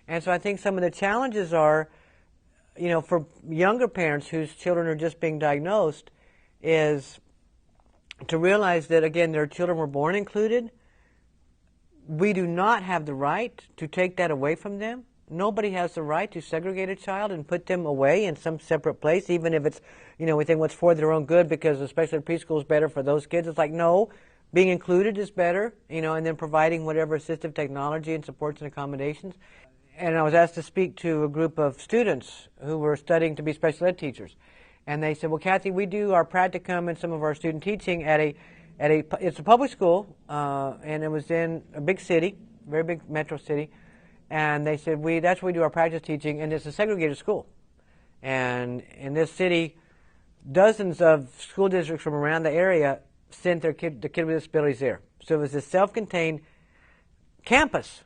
And so I think some of the challenges are, you know, for younger parents whose children are just being diagnosed, is to realize that, again, their children were born included. We do not have the right to take that away from them. Nobody has the right to segregate a child and put them away in some separate place, even if it's, you know, we think what's for their own good, because especially preschool is better for those kids. It's like, no, being included is better, you know, and then providing whatever assistive technology and supports and accommodations. And I was asked to speak to a group of students who were studying to be special ed teachers. And they said, well, Kathie, we do our practicum and some of our student teaching it's a public school, and it was in a big city, very big metro city. And they said, that's where we do our practice teaching, and it's a segregated school. And in this city, dozens of school districts from around the area sent the kid with disabilities there. So it was a self-contained campus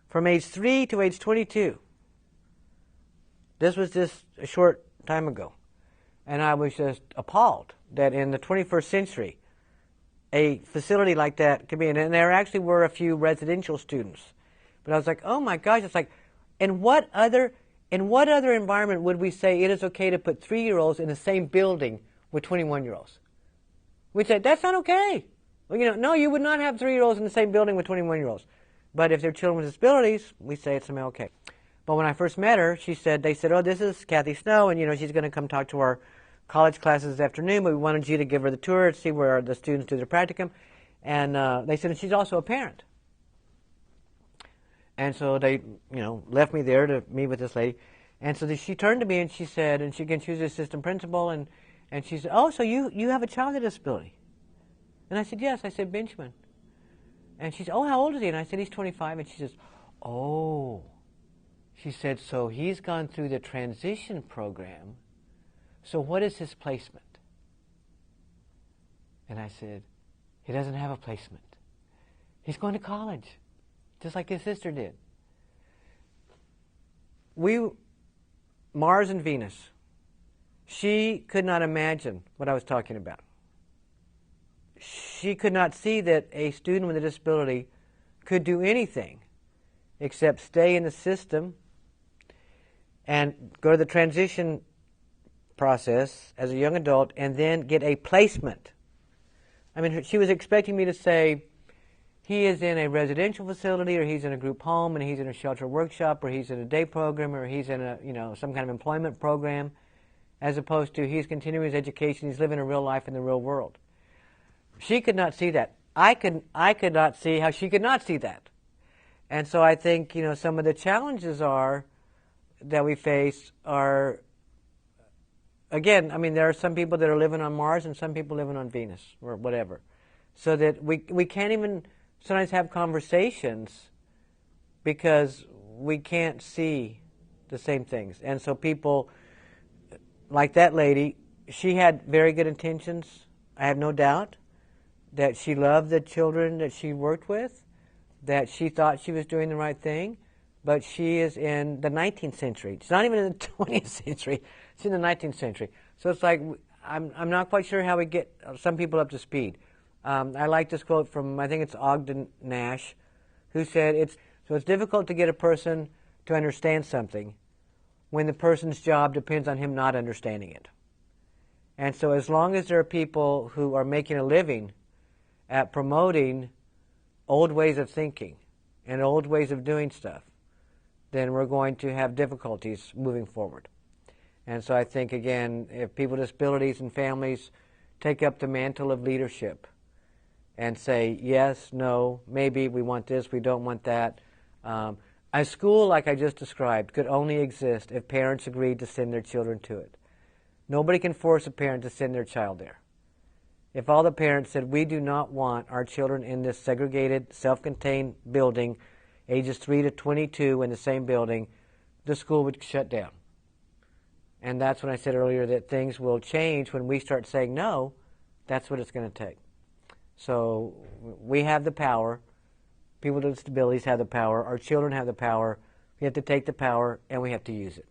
from age 3 to age 22. This was just a short time ago. And I was just appalled that in the 21st century, a facility like that could be in. And there actually were a few residential students. But I was like, oh my gosh, it's like, in what other environment would we say it is okay to put 3-year-olds in the same building with 21-year-olds? We'd say, that's not okay. Well, you know, no, you would not have 3-year-olds in the same building with 21-year-olds. But if they're children with disabilities, we say it's okay. But when I first met her, they said, oh, this is Kathie Snow, and, you know, she's going to come talk to our college classes this afternoon, but we wanted you to give her the tour to see where the students do their practicum. And they said, and she's also a parent. And so they, you know, left me there to meet with this lady. And so she turned to me and she said, and she was the assistant principal, and she said, oh, so you have a child with a disability? And I said, yes. I said, Benjamin. And she said, oh, how old is he? And I said, he's 25. And she says, oh. She said, so he's gone through the transition program. So what is his placement? And I said, he doesn't have a placement. He's going to college, just like his sister did. Mars and Venus, she could not imagine what I was talking about. She could not see that a student with a disability could do anything except stay in the system and go to the transition process as a young adult and then get a placement. I mean, she was expecting me to say, he is in a residential facility, or he's in a group home, and he's in a shelter workshop, or he's in a day program, or he's in a, you know, some kind of employment program, as opposed to he's continuing his education, he's living a real life in the real world. She could not see that. I could not see how she could not see that. And so I think, you know, some of the challenges that we face are, again, I mean, there are some people that are living on Mars and some people living on Venus or whatever. So that we can't even sometimes have conversations because we can't see the same things. And so people, like that lady, she had very good intentions. I have no doubt that she loved the children that she worked with, that she thought she was doing the right thing, but she is in the 19th century. She's not even in the 20th century. She's in the 19th century. So it's like, I'm not quite sure how we get some people up to speed. I like this quote from, I think it's Ogden Nash, who said, it's difficult to get a person to understand something when the person's job depends on him not understanding it. And so as long as there are people who are making a living at promoting old ways of thinking and old ways of doing stuff, then we're going to have difficulties moving forward. And so I think, again, if people with disabilities and families take up the mantle of leadership and say, yes, no, maybe we want this, we don't want that. A school like I just described could only exist if parents agreed to send their children to it. Nobody can force a parent to send their child there. If all the parents said, we do not want our children in this segregated, self-contained building, ages 3 to 22 in the same building, the school would shut down. And that's when I said earlier that things will change when we start saying no. That's what it's going to take. So we have the power. People with disabilities have the power. Our children have the power. We have to take the power, and we have to use it.